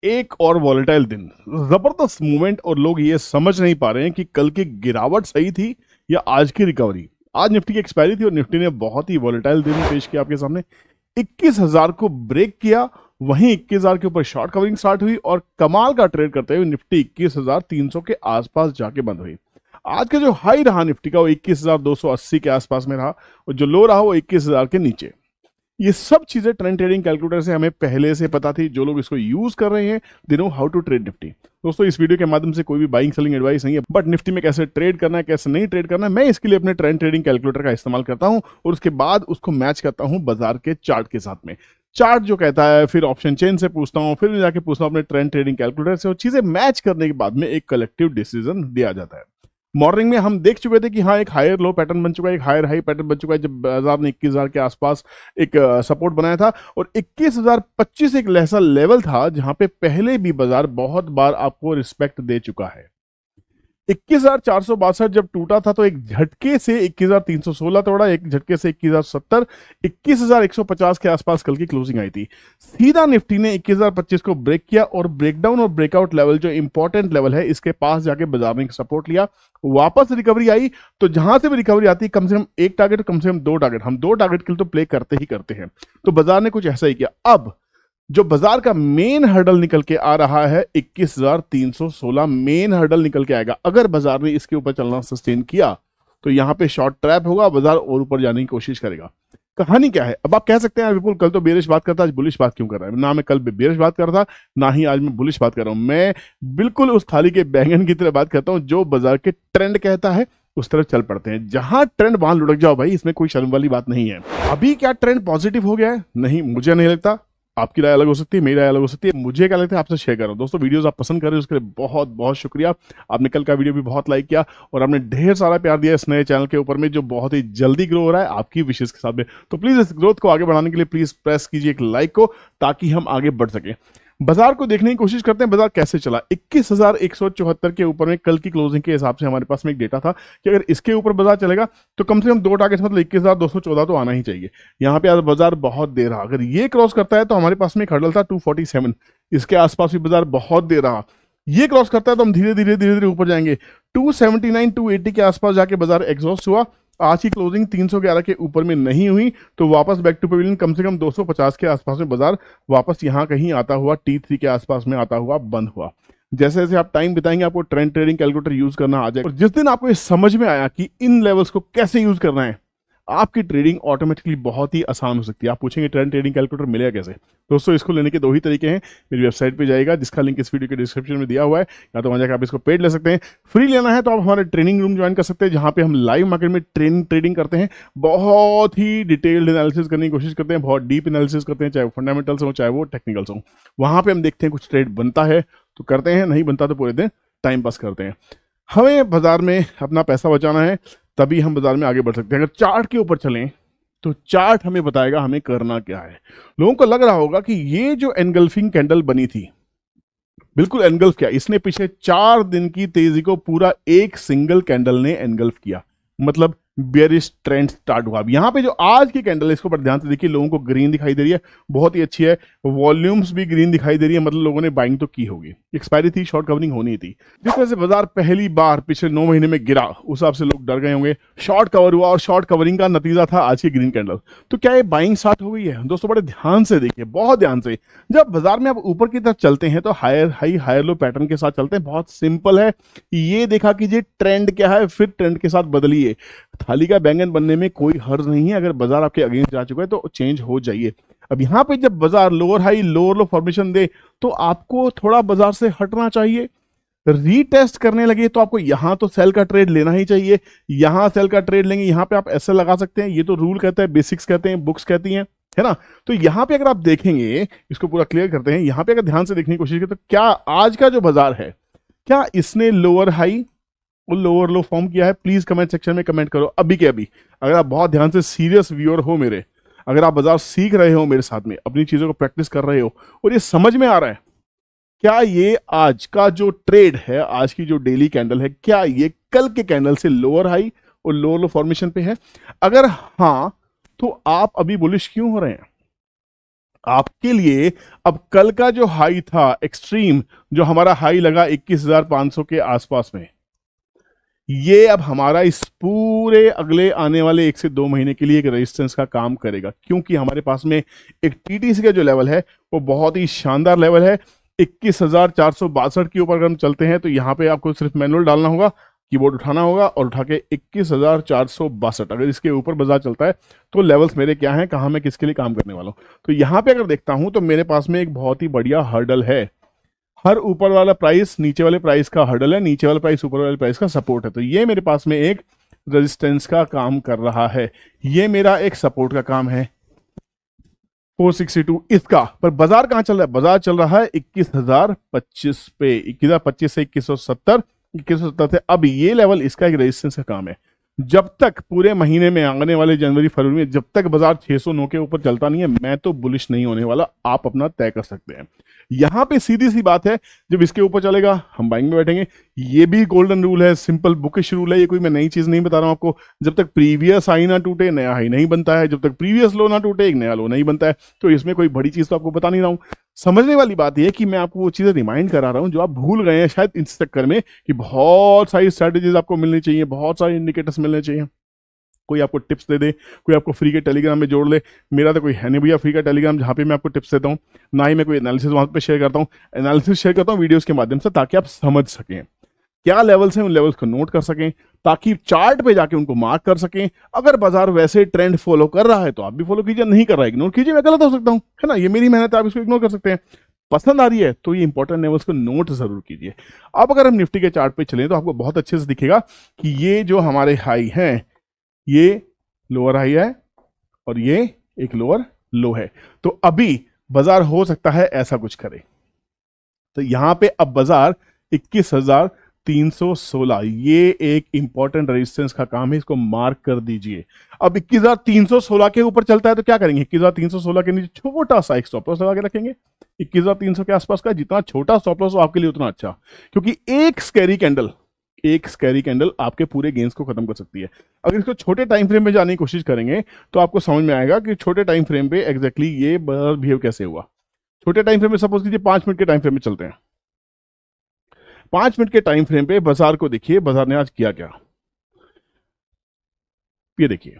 एक और वॉलेटाइल दिन, जबरदस्त मूवमेंट, और लोग ये समझ नहीं पा रहे हैं कि कल की गिरावट सही थी या आज की रिकवरी। आज निफ्टी की एक्सपायरी थी और निफ्टी ने बहुत ही वॉलेटाइल दिन पेश किया आपके सामने। 21,000 को ब्रेक किया, वहीं 21,000 के ऊपर शॉर्ट कवरिंग स्टार्ट हुई और कमाल का ट्रेड करते हुए निफ्टी 21,300 के आसपास जाके बंद हुई। आज का जो हाई रहा निफ्टी का वो 21,280 के आसपास में रहा और जो लो रहा वो 21,000 के नीचे। ये सब चीजें ट्रेंड ट्रेडिंग कैलकुलेटर से हमें पहले से पता थी। जो लोग इसको यूज कर रहे हैं they know how to trade Nifty. दोस्तों, इस वीडियो के माध्यम से कोई भी बाइंग सेलिंग एडवाइस नहीं है, बट निफ्टी में कैसे ट्रेड करना है कैसे नहीं ट्रेड करना है, मैं इसके लिए अपने ट्रेंड ट्रेडिंग कैलकुलेटर का इस्तेमाल करता हूं और उसके बाद उसको मैच करता हूं बाजार के चार्ट के साथ में। चार्ट जो कहता है, फिर ऑप्शन चेन से पूछता हूं, फिर जाके पूछता हूं अपने ट्रेंड ट्रेडिंग कैलकुलेटर से, और चीजें मैच करने के बाद में एक कलेक्टिव डिसीजन दिया जाता है। मॉर्निंग में हम देख चुके थे कि हाँ, एक हायर लो पैटर्न बन चुका है, एक हायर हाई पैटर्न बन चुका है, जब बाजार ने 21,000 के आसपास एक सपोर्ट बनाया था और 21,025 एक ऐसा लेवल था जहां पे पहले भी बाजार बहुत बार आपको रिस्पेक्ट दे चुका है। 21,462 जब टूटा था तो एक झटके से 21,316 तोड़ा, एक झटके से 21,070, 21,150 के आसपास कल की क्लोजिंग आई थी। सीधा निफ्टी ने 21,025 को ब्रेक किया और ब्रेकडाउन और ब्रेकआउट लेवल जो इंपॉर्टेंट लेवल है इसके पास जाके बाजार ने सपोर्ट लिया, वापस रिकवरी आई। तो जहां से भी रिकवरी आती है कम से कम एक टारगेट, कम से कम दो टारगेट, हम दो टारगेट के लिए तो प्ले करते ही करते हैं। तो बाजार ने कुछ ऐसा ही किया। अब जो बाजार का मेन हर्डल निकल के आ रहा है 21,316 मेन हर्डल निकल के आएगा। अगर बाजार ने इसके ऊपर चलना सस्टेन किया तो यहां पे शॉर्ट ट्रैप होगा, बाजार और ऊपर जाने की कोशिश करेगा। कहानी क्या है? अब आप कह सकते हैं विपुल कल तो बेरिश बात करता, आज बुलिश बात क्यों कर रहा है? ना मैं कल बेरिश बात कर रहा था, ना ही आज मैं बुलिश बात कर रहा हूं। मैं बिल्कुल उस थाली के बैंगन की तरह बात करता हूं, जो बाजार के ट्रेंड कहता है उस तरफ चल पड़ते हैं। जहां ट्रेंड वहां लुढ़क जाओ भाई, इसमें कोई शर्म वाली बात नहीं है। अभी क्या ट्रेंड पॉजिटिव हो गया है? नहीं, मुझे नहीं लगता। आपकी राय अलग हो सकती है, मेरी राय अलग हो सकती है। मुझे क्या लगता है आपसे शेयर करो। दोस्तों, वीडियोस आप पसंद कर रहे हो उसके लिए बहुत बहुत शुक्रिया। आपने कल का वीडियो भी बहुत लाइक किया और आपने ढेर सारा प्यार दिया इस नए चैनल के ऊपर में जो बहुत ही जल्दी ग्रो हो रहा है आपकी विशेष के साथ में। तो प्लीज इस ग्रोथ को आगे बढ़ाने के लिए प्लीज प्रेस कीजिए एक लाइक को, ताकि हम आगे बढ़ सके। बाजार को देखने की कोशिश करते हैं बाजार कैसे चला। 21,174 के ऊपर में कल की क्लोजिंग के हिसाब से हमारे पास में एक डेटा था कि अगर इसके ऊपर बाजार चलेगा तो कम से कम दो टारगेट्स, मतलब 21,214 तो आना ही चाहिए। यहाँ पे बाजार बहुत दे रहा, अगर ये क्रॉस करता है तो हमारे पास में एक हर्डल था 247, इसके आसपास भी बाजार बहुत दे रहा। ये क्रॉस करता है तो हम धीरे धीरे धीरे धीरे ऊपर जाएंगे। 279 280 के आसपास जाके बाजार एग्जॉस्ट हुआ। आज की क्लोजिंग 311 के ऊपर में नहीं हुई तो वापस बैक टू पेविलियन, कम से कम 250 के आसपास में बाजार वापस यहां कहीं आता हुआ T3 के आसपास में आता हुआ बंद हुआ। जैसे जैसे आप टाइम बिताएंगे आपको ट्रेंड ट्रेडिंग कैलकुलेटर यूज करना आ जाएगा और जिस दिन आपको ये समझ में आया कि इन लेवल्स को कैसे यूज करना है, आपकी ट्रेडिंग ऑटोमेटिकली बहुत ही आसान हो सकती है। आप पूछेंगे ट्रेंड ट्रेडिंग कैलकुलेटर मिलेगा कैसे? दोस्तों, इसको लेने के दो ही तरीके हैं। मेरी वेबसाइट पे जाएगा जिसका लिंक इस वीडियो के डिस्क्रिप्शन में दिया हुआ है, या तो वहां जाकर आप इसको पेड ले सकते हैं। फ्री लेना है तो आप हमारे ट्रेनिंग रूम ज्वाइन कर सकते हैं, जहां पे हम लाइव मार्केट में ट्रेडिंग करते हैं। बहुत ही डिटेल्ड एनालिसिस करने की कोशिश करते हैं, बहुत डीप एनालिसिस करते हैं, चाहे वो फंडामेंटल्स हो चाहे वो टेक्निकल्स हो। वहां पे हम देखते हैं कुछ ट्रेड बनता है तो करते हैं, नहीं बनता तो पूरे दिन टाइम पास करते हैं। हमें बाजार में अपना पैसा बचाना है, तभी हम बाजार में आगे बढ़ सकते हैं। अगर चार्ट के ऊपर चलें तो चार्ट हमें बताएगा हमें करना क्या है। लोगों को लग रहा होगा कि ये जो एनगल्फिंग कैंडल बनी थी, बिल्कुल एनगल्फ किया इसने, पिछले 4 दिन की तेजी को पूरा एक सिंगल कैंडल ने एनगल्फ किया, मतलब बेरिश ट्रेंड स्टार्ट हुआ। अब यहाँ पे जो आज की कैंडल है इसको पर ध्यान से देखिए, लोगों को ग्रीन दिखाई दे रही है, बहुत ही अच्छी है। वॉल्यूम्स भी ग्रीन दिखाई दे रही है, मतलब लोगों ने बाइंग तो की होगी। एक्सपायरी थी, शॉर्ट कवरिंग होनी थी। जिस तरह से बाजार पहली बार पिछले 9 महीने में गिरा उस हिसाब से लोग डर गए होंगे, शॉर्ट कवर हुआ और शॉर्ट कवरिंग का नतीजा था आज की ग्रीन कैंडल। तो क्या ये बाइंग स्टार्ट हो गई है? दोस्तों, बड़े ध्यान से देखिए, बहुत ध्यान से। जब बाजार में आप ऊपर की तरफ चलते हैं तो higher high higher low pattern के साथ चलते हैं। बहुत सिंपल है, ये देखा कीजिए ट्रेंड क्या है, फिर ट्रेंड के साथ बदलिए। थाली का बैंगन बनने में कोई हर्ज नहीं है। अगर बाजार आपके अगेंस्ट जा चुका है तो चेंज हो जाइए। अब यहां पे जब बाजार lower high lower low formation दे तो आपको थोड़ा बाजार से हटना चाहिए। रीटेस्ट करने लगे तो आपको यहां तो सेल का ट्रेड लेना ही चाहिए। यहां सेल का ट्रेड लेंगे, यहां पे आप ऐसे लगा सकते हैं। ये तो रूल कहता है, बेसिक्स कहते हैं, बुक्स कहती हैं, है ना। तो यहां पे अगर आप देखेंगे, इसको पूरा क्लियर करते हैं, यहां पे अगर ध्यान से देखने की कोशिश करें तो क्या आज का जो बाजार है, क्या इसने लोअर हाई और लोअर लो फॉर्म किया है? प्लीज कमेंट सेक्शन में कमेंट करो अभी के अभी। अगर आप बहुत ध्यान से सीरियस व्यूअर हो मेरे, अगर आप बाजार सीख रहे हो मेरे साथ में, अपनी चीजों को प्रैक्टिस कर रहे हो और ये समझ में आ रहा है, क्या ये आज का जो ट्रेड है, आज की जो डेली कैंडल है, क्या ये कल के कैंडल से लोअर हाई और लोअर लो फॉर्मेशन पे है? अगर हाँ, तो आप अभी बुलिश क्यों हो रहे हैं? आपके लिए अब कल का जो हाई था एक्सट्रीम, जो हमारा हाई लगा 21,500 के आसपास में, ये अब हमारा इस पूरे अगले आने वाले 1 से 2 महीने के लिए एक रेजिस्टेंस का काम करेगा, क्योंकि हमारे पास में एक टीटीसी का जो लेवल है वो बहुत ही शानदार लेवल है। 21,462 के ऊपर अगर हम चलते हैं तो यहाँ पे आपको सिर्फ मैनुअल डालना होगा, कीबोर्ड उठाना होगा और उठा के 21,462, अगर इसके ऊपर बाजार चलता है तो लेवल्स मेरे क्या हैं, कहाँ मैं किसके लिए काम करने वाला हूँ। तो यहाँ पे अगर देखता हूँ तो मेरे पास में एक बहुत ही बढ़िया हर्डल है। हर ऊपर वाला प्राइस नीचे वाले प्राइस का हर्डल है, नीचे वाला प्राइस ऊपर वाले प्राइस का सपोर्ट है। तो ये मेरे पास में एक रेजिस्टेंस का काम कर रहा है, ये मेरा एक सपोर्ट का काम है 462 इसका। पर बाजार कहां चल रहा है, बाजार चल रहा है 21,025 पे, 21,025 से 2170, 2170 से अब ये लेवल इसका एक रेजिस्टेंस का काम है। जब तक पूरे महीने में आने वाले जनवरी फरवरी में जब तक बाजार 609 के ऊपर चलता नहीं है, मैं तो बुलिश नहीं होने वाला, आप अपना तय कर सकते हैं। यहां पे सीधी सी बात है, जब इसके ऊपर चलेगा हम बाइंग में बैठेंगे। ये भी गोल्डन रूल है, सिंपल बुकिश रूल है, ये कोई मैं नई चीज नहीं बता रहा हूं आपको। जब तक प्रीवियस हाई ना टूटे नया हाई नहीं बनता है, जब तक प्रीवियस लो ना टूटे एक नया लो नहीं बनता है। तो इसमें कोई बड़ी चीज तो आपको बता नहीं रहा हूं। समझने वाली बात यह है कि मैं आपको वो चीजें रिमाइंड करा रहा हूं जो आप भूल गए हैं शायद इस चक्कर में, कि बहुत सारी स्ट्रैटेजीज आपको मिलनी चाहिए, बहुत सारे इंडिकेटर्स मिलने चाहिए। कोई आपको टिप्स दे दे, कोई आपको फ्री के टेलीग्राम में जोड़ ले। मेरा तो कोई है नहीं भैया फ्री का टेलीग्राम जहाँ पे मैं आपको टिप्स देता हूँ, ना ही मैं कोई एनालिसिस वहाँ पे शेयर करता हूँ। एनालिसिस शेयर करता हूँ वीडियोस के माध्यम से, ताकि आप समझ सकें क्या लेवल्स हैं, उन लेवल्स को नोट कर सकें, ताकि चार्ट पे जाके उनको मार्क कर सकें। अगर बाजार वैसे ट्रेंड फॉलो कर रहा है तो आप भी फॉलो कीजिए, नहीं कर रहा है इग्नोर कीजिए, मैं गलत हो सकता हूँ, है ना, ये मेरी मेहनत है, आप इसको इग्नोर कर सकते हैं। पसंद आ रही है तो ये इंपॉर्टेंट लेवल्स को नोट जरूर कीजिए। अब अगर हम निफ्टी के चार्ट पे चलें तो आपको बहुत अच्छे से दिखेगा कि ये जो हमारे हाई हैं ये लोअर हाई है और ये एक लोअर लो है। तो अभी बाजार हो सकता है ऐसा कुछ करे। तो यहां पे अब बाजार 21,316, ये एक इंपॉर्टेंट रेजिस्टेंस का काम है, इसको मार्क कर दीजिए। अब 21,316 के ऊपर चलता है तो क्या करेंगे, 21,316 के नीचे छोटा सा एक स्टॉप लॉस लगा के रखेंगे। 21,300 के आसपास का जितना छोटा स्टॉप लॉस हो आपके लिए उतना अच्छा, क्योंकि एक स्कैरी कैंडल आपके पूरे गेंस को खत्म कर सकती है। अगर इसको छोटे टाइम फ्रेम में जाने की कोशिश करेंगे तो आपको समझ में आएगा कि छोटे टाइम फ्रेम पे एग्जैक्टली ये बिहेव कैसे हुआ। छोटे टाइम फ्रेम में सपोज कीजिए 5 मिनट के टाइम फ्रेम में चलते हैं। 5 मिनट के टाइम फ्रेम पे बाजार को देखिए, बाजार ने आज किया क्या, ये देखिए।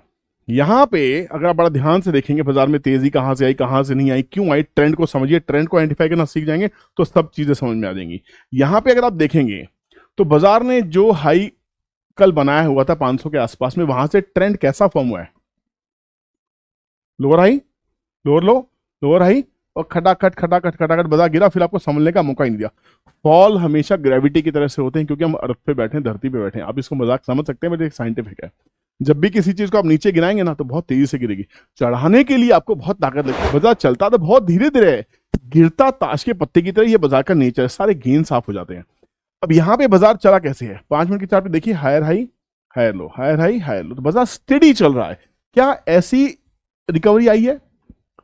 यहां पे अगर आप बड़ा ध्यान से देखेंगे बाजार में तेजी कहां से आई, कहां से नहीं आई, क्यों आई, ट्रेंड को समझिए, ट्रेंड को आइडेंटिफाई करना सीख जाएंगे तो सब चीजें समझ में आ जाएंगी। यहां पे अगर आप देखेंगे तो बाजार ने जो हाई कल बनाया हुआ था 500 के आसपास में, वहां से ट्रेंड कैसा फॉर्म हुआ है, लोअर हाई, लोअर लो, लोअर हाई, और खटाखट खटाखट खटाखट बाजार गिरा, फिर आपको समझने का मौका ही नहीं दिया। फॉल हमेशा ग्रेविटी की तरह से होते हैं, क्योंकि हम अर्थ पे बैठे हैं, धरती पे बैठे हैं। आप इसको मजाक समझ सकते हैं, बट एक साइंटिफिक है। जब भी किसी चीज को आप नीचे गिराएंगे ना तो बहुत तेजी से गिरेगी, चढ़ाने के लिए आपको बहुत ताकत लगती है। बाजार चलता तो बहुत धीरे धीरे है, गिरता ताश के पत्ते की तरह, ये बाजार का नेचर है, सारे गेन साफ हो जाते हैं। अब यहां पे बाजार चला कैसे है, 5 मिनट की चार्ट पे देखिए, higher high higher low, higher high higher low, तो बाजार स्टेडी चल रहा है। क्या ऐसी रिकवरी आई है,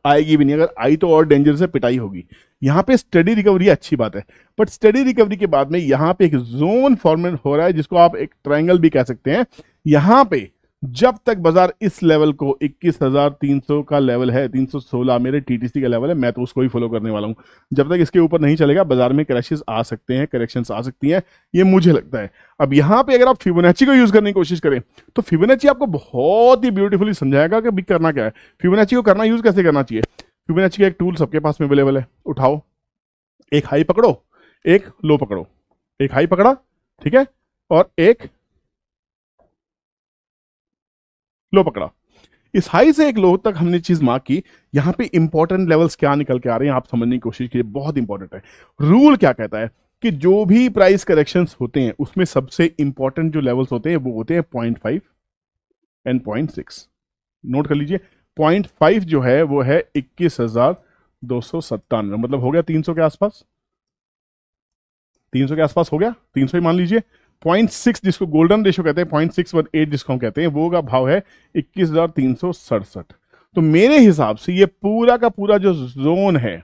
आएगी भी नहीं, अगर आई तो और डेंजर से पिटाई होगी। यहां पे स्टेडी रिकवरी अच्छी बात है, बट स्टेडी रिकवरी के बाद में यहां पे एक जोन फॉर्मेट हो रहा है, जिसको आप एक ट्रायंगल भी कह सकते हैं। यहां पे जब तक बाजार इस लेवल को 21,300 का लेवल है, 316 मेरे टीटीसी का लेवल है, मैं तो उसको ही फॉलो करने वाला हूं। जब तक इसके ऊपर नहीं चलेगा बाजार में क्रैशेस आ सकते हैं, करेक्शंस आ सकती हैं, ये मुझे लगता है। अब यहां पे अगर आप फिबोनाची को यूज करने की कोशिश करें तो फिबोनाची आपको बहुत ही ब्यूटीफुली समझाएगा कि अभी करना क्या है, फिबोनाची को करना, यूज कैसे करना चाहिए। फिबोनाची का एक टूल सबके पास में अवेलेबल है, उठाओ, एक हाई पकड़ो, एक लो पकड़ो, एक हाई पकड़ा, ठीक है, और एक लो पकड़ा। इस हाई से एक लो तक हमने चीज मार्क की। यहां पे इंपॉर्टेंट लेवल्स क्या निकल के आ रहे हैं आप समझने की कोशिश कीजिए, बहुत इंपॉर्टेंट है। रूल क्या कहता है कि जो भी प्राइस करेक्शंस होते हैं उसमें सबसे इंपॉर्टेंट जो लेवल्स होते हैं वो होते हैं 0.5 एंड 0.6। नोट कर लीजिए, 0.5 जो है वो है 21,297, मतलब हो गया 300 के आसपास, 300 के आसपास हो गया, 300 ही मान लीजिए। 0.6 जिसको गोल्डन रेशो कहते हैं, 0.618 जिसको हम कहते हैं, वो का भाव है 21,367। तो मेरे हिसाब से ये पूरा का पूरा जो जोन है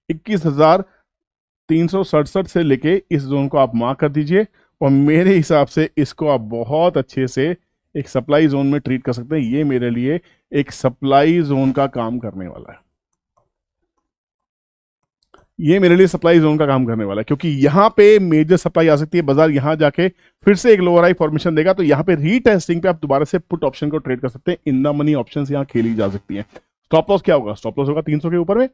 21,367 से लेके इस जोन को आप मार्क कर दीजिए, और मेरे हिसाब से इसको आप बहुत अच्छे से एक सप्लाई जोन में ट्रीट कर सकते हैं। ये मेरे लिए एक सप्लाई जोन का काम करने वाला है। ये मेरे लिए सप्लाई जोन का काम करने वाला है, क्योंकि यहाँ पे मेजर सप्लाई आ सकती है, बाजार यहाँ जाके फिर से एक लोअर हाई फॉर्मेशन देगा, तो यहाँ पे रीटेस्टिंग पे आप दोबारा से पुट ऑप्शन को ट्रेड कर सकते हैं। इन द मनी ऑप्शन यहाँ खेली जा सकती है। स्टॉप लॉस क्या होगा? स्टॉप लॉस होगा 300 के ऊपर में,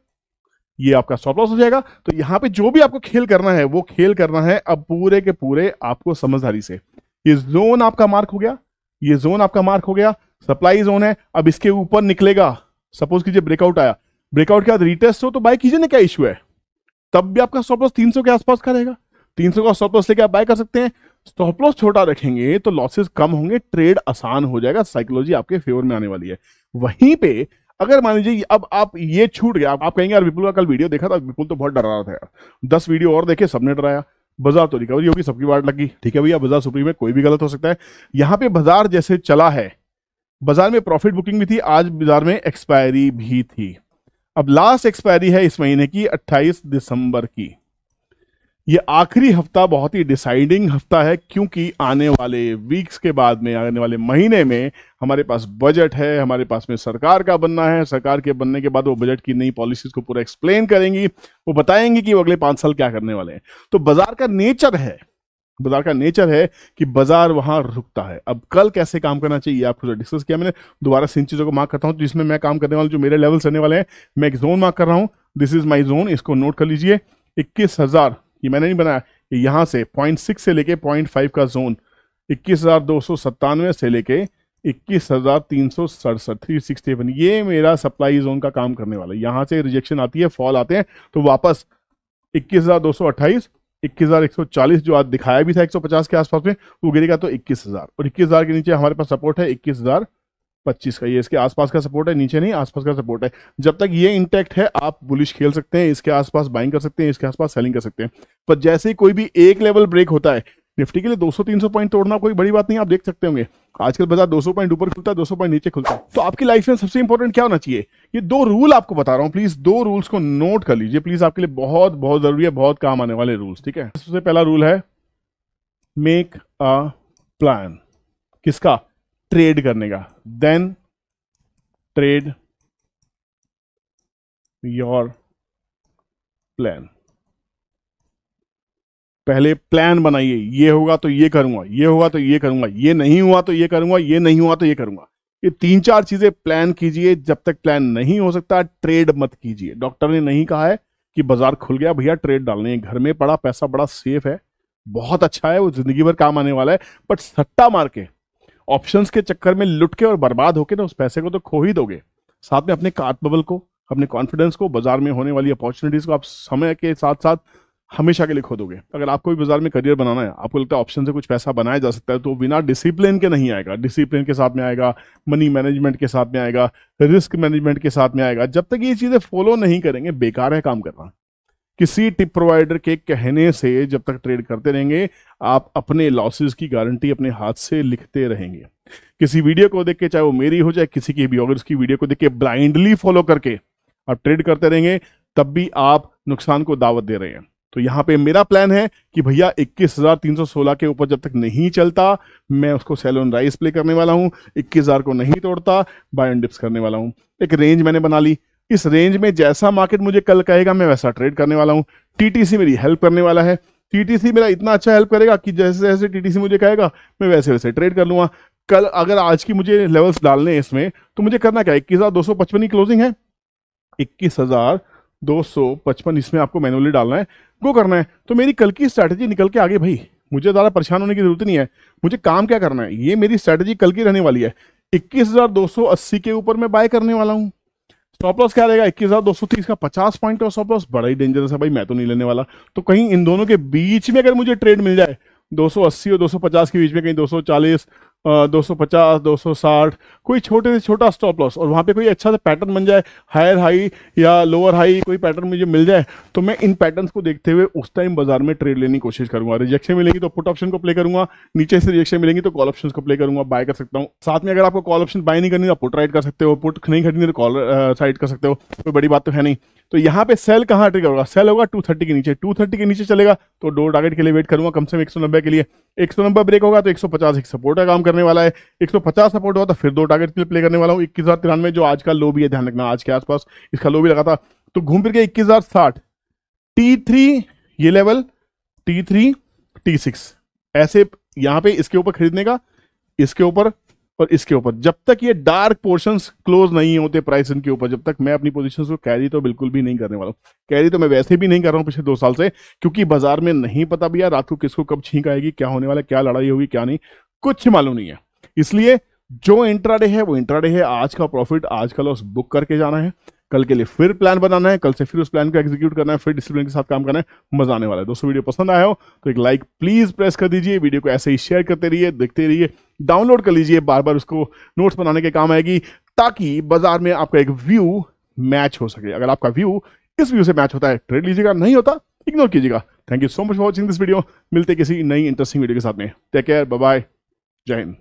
ये आपका स्टॉप लॉस हो जाएगा। तो यहाँ पे जो भी आपको खेल करना है वो खेल करना है अब पूरे के पूरे आपको समझदारी से। ये जोन आपका मार्क हो गया, ये जोन आपका मार्क हो गया, सप्लाई जोन है। अब इसके ऊपर निकलेगा, सपोज कीजिए ब्रेकआउट आया, ब्रेकआउट के बाद रिटेस्ट हो तो बाय कीजिए ना, क्या इशू है? तब भी आपका स्टॉप लॉस 300 के आसपास का रहेगा, 300 का स्टॉप लॉस लेके आप बाय कर सकते हैं। स्टॉप लॉस छोटा रखेंगे तो लॉसेस कम होंगे, ट्रेड आसान हो जाएगा, साइकोलॉजी आपके फेवर में आने वाली है। वहीं पे अगर मान लीजिए अब आप ये छूट गया, आप कहेंगे यार विपुल का कल वीडियो देखा था, विपुल तो बहुत डरा रहा था यार, 10 वीडियो और देखे सबने डराया, बाजार तो रिकवरी होगी, सबकी बात लगी। ठीक है भैया, बाजार सुप्रीम में कोई भी गलत हो सकता है। यहाँ पे बाजार जैसे चला है, बाजार में प्रॉफिट बुकिंग भी थी, आज बाजार में एक्सपायरी भी थी। अब लास्ट एक्सपायरी है इस महीने की 28 दिसंबर की। ये आखिरी हफ्ता बहुत ही डिसाइडिंग हफ्ता है, क्योंकि आने वाले वीक्स के बाद में, आने वाले महीने में हमारे पास बजट है, हमारे पास में सरकार का बनना है। सरकार के बनने के बाद वो बजट की नई पॉलिसीज को पूरा एक्सप्लेन करेंगी, वो बताएंगी कि वो अगले 5 साल क्या करने वाले हैं। तो बाजार का नेचर है, बाजार का नेचर है कि बाजार वहां रुकता है। अब कल कैसे काम करना चाहिए आपको डिस्कस किया मैंने, दोबारा से इन चीजों को मार्क करता हूं जिसमें मैं काम करने वाला, जो मेरे लेवल्स रहने वाले हैं। मैं एक जोन मार्क कर रहा हूं, दिस इज माई जोन, इसको नोट कर लीजिए। 21,000, ये मैंने नहीं बनाया, यहां से 0.6 से लेके 0.5 का जोन 21,297 से लेके 21,367, 367, ये मेरा सप्लाई जोन का काम करने वाला है। यहां से रिजेक्शन आती है, फॉल आते हैं, तो वापस 21,228, 21,140 जो आज दिखाया भी था 150 के आसपास में, वो गिरेगा तो 21,000, और 21,000 के नीचे हमारे पास सपोर्ट है 21,025 का, ये इसके आसपास का सपोर्ट है, नीचे नहीं, आसपास का सपोर्ट है। जब तक ये इंटैक्ट है आप बुलिश खेल सकते हैं, इसके आसपास बाइंग कर सकते हैं, इसके आसपास सेलिंग कर सकते हैं। पर जैसे ही कोई भी एक लेवल ब्रेक होता है, निफ्टी के लिए 200-300 पॉइंट तोड़ना कोई बड़ी बात नहीं, आप देख सकते होंगे आजकल बाजार 200 पॉइंट ऊपर खुलता है, 200 पॉइंट नीचे खुलता है। तो आपकी लाइफ में सबसे इंपॉर्टेंट क्या होना चाहिए? ये 2 रूल आपको बता रहा हूं, प्लीज 2 रूल्स को नोट कर लीजिए, प्लीज, आपके लिए बहुत बहुत जरूरी है, बहुत काम आने वाले रूल्स। ठीक है, सबसे पहला रूल है मेक अ प्लान। किसका? ट्रेड करने का। Then trade your plan. पहले प्लान बनाइए, ये होगा तो ये करूंगा, ये होगा तो ये करूंगा, ये नहीं हुआ तो ये करूंगा, ये नहीं हुआ तो ये करूंगा। ये 3-4 चीजें प्लान कीजिए। जब तक प्लान नहीं हो सकता ट्रेड मत कीजिए। डॉक्टर ने नहीं कहा है कि बाजार खुल गया भैया ट्रेड डालने हैं, घर में पड़ा पैसा बड़ा सेफ है, बहुत अच्छा है, वो जिंदगी भर काम आने वाला है। बट सट्टा मार के, ऑप्शंस के चक्कर में लुट के और बर्बाद होके ना उस पैसे को तो खो ही दोगे। साथ में अपने आत्मबल को, अपने कॉन्फिडेंस को, बाजार में होने वाली अपॉर्चुनिटीज को आप समय के साथ साथ हमेशा के लिए खो दोगे। अगर आपको भी बाजार में करियर बनाना है, आपको लगता है ऑप्शन से कुछ पैसा बनाया जा सकता है, तो बिना डिसिप्लिन के नहीं आएगा। डिसिप्लिन के साथ में आएगा, मनी मैनेजमेंट के साथ में आएगा, रिस्क मैनेजमेंट के साथ में आएगा। जब तक ये चीजें फॉलो नहीं करेंगे बेकार है काम करना। किसी टिप प्रोवाइडर के कहने से जब तक ट्रेड करते रहेंगे, आप अपने लॉसेस की गारंटी अपने हाथ से लिखते रहेंगे। किसी वीडियो को देख के, चाहे वो मेरी हो चाहे किसी की भी, अगर उसकी वीडियो को देख के ब्लाइंडली फॉलो करके आप ट्रेड करते रहेंगे, तब भी आप नुकसान को दावत दे रहे हैं। तो यहां पे मेरा प्लान है कि भैया 21,316 के ऊपर जब तक नहीं चलता, मैं उसको सेल ऑन राइज प्ले करने वाला हूं। 21,000 को नहीं तोड़ता, बाय एंड डिप्स करने वाला हूं। एक रेंज मैंने बना ली, इस रेंज में जैसा मार्केट मुझे कल कहेगा मैं वैसा ट्रेड करने वाला हूं। टीटीसी मेरी हेल्प करने वाला है, टीटीसी मेरा इतना अच्छा हेल्प करेगा कि जैसे जैसे टीटीसी मुझे कहेगा मैं वैसे वैसे ट्रेड कर लूंगा। कल अगर आज की मुझे लेवल्स डालने हैं इसमें, तो मुझे करना क्या है? 21,255 की क्लोजिंग है, 21,255 इसमें आपको मैनुअली डालना है, गो करना है। तो मेरी कल की स्ट्रैटेजी निकल के आगे भाई, मुझे ज़्यादा परेशान होने की जरूरत नहीं है। मुझे काम क्या करना है, ये मेरी स्ट्रैटेजी कल की रहने वाली है। 21,280 के ऊपर मैं बाय करने वाला हूँ। स्टॉप लॉस क्या रहेगा? 21,230 का 50 पॉइंट का स्टॉप लॉस, बड़ा ही डेंजरस है भाई, मैं तो नहीं लेने वाला। तो कहीं इन दोनों के बीच में अगर मुझे ट्रेड मिल जाए, 280 और 250 के बीच में, कहीं 240, 250, 260, कोई छोटे से छोटा स्टॉप लॉस, और वहां पे कोई अच्छा सा पैटर्न बन जाए, हायर हाई या लोअर हाई कोई पैटर्न मुझे मिल जाए, तो मैं इन पैटर्न्स को देखते हुए उस टाइम बाजार में ट्रेड लेने की कोशिश करूंगा। रिजेक्शन मिलेगी तो पुट ऑप्शन को प्ले करूंगा, नीचे से रिजेक्शन मिलेंगी तो कॉल ऑप्शन को प्ले करूंगा, बाय कर सकता हूँ। साथ में अगर आपको कॉल ऑप्शन बाय नहीं करनी तो पुट राइट कर सकते हो, पुट नहीं खरीदनी तो कॉल साइड कर सकते हो, कोई बड़ी बात तो है नहीं। तो यहाँ पे सेल कहाँ ट्रिगर होगा? सेल होगा 230 के नीचे। 230 के नीचे चलेगा तो 2 टारगेट के लिए वेट करूंगा, कम से कम 190 के लिए। 190 ब्रेक होगा तो 150 एक सपोर्ट का काम करने वाला है। 150 सपोर्ट होगा तो फिर 2 टारगेट के लिए प्ले करने वाला हूँ। 21,093 जो आज का लो भी है, ध्यान रखना आज के आसपास इसका लो भी लगा था, तो घूम फिर के 21,060, T3 ये लेवल, T3 T6 ऐसे यहां पे इसके ऊपर खरीदने का, इसके ऊपर और इसके ऊपर। जब तक ये डार्क पोर्शंस क्लोज नहीं होते प्राइस इनके ऊपर, जब तक मैं अपनी पोजीशंस को कैरी तो बिल्कुल भी नहीं करने वाला हूं। कैरी तो मैं वैसे भी नहीं कर रहा हूं पिछले 2 साल से, क्योंकि बाजार में नहीं पता भैया रात को किसको कब छींक आएगी, क्या होने वाला, क्या लड़ाई होगी, क्या नहीं, कुछ मालूम नहीं है। इसलिए जो इंट्राडे है वो इंट्राडे है। आज का प्रॉफिट, आज का लॉस बुक करके जाना है, कल के लिए फिर प्लान बनाना है, कल से फिर उस प्लान को एग्जीक्यूट करना है, फिर डिसिप्लिन के साथ काम करना है। मजा आने वाला है। दोस्तों वीडियो पसंद आया हो तो एक लाइक प्लीज प्रेस कर दीजिए, वीडियो को ऐसे ही शेयर करते रहिए, देखते रहिए, डाउनलोड कर लीजिए, बार बार उसको नोट्स बनाने के काम आएगी, ताकि बाजार में आपका एक व्यू मैच हो सके। अगर आपका व्यू इस व्यू से मैच होता है ट्रेड लीजिएगा, नहीं होता इग्नोर कीजिएगा। Thank you so much for watching this video. मिलते किसी नई इंटरेस्टिंग वीडियो के साथ में। टेक केयर, बाय बाय, जय हिंद।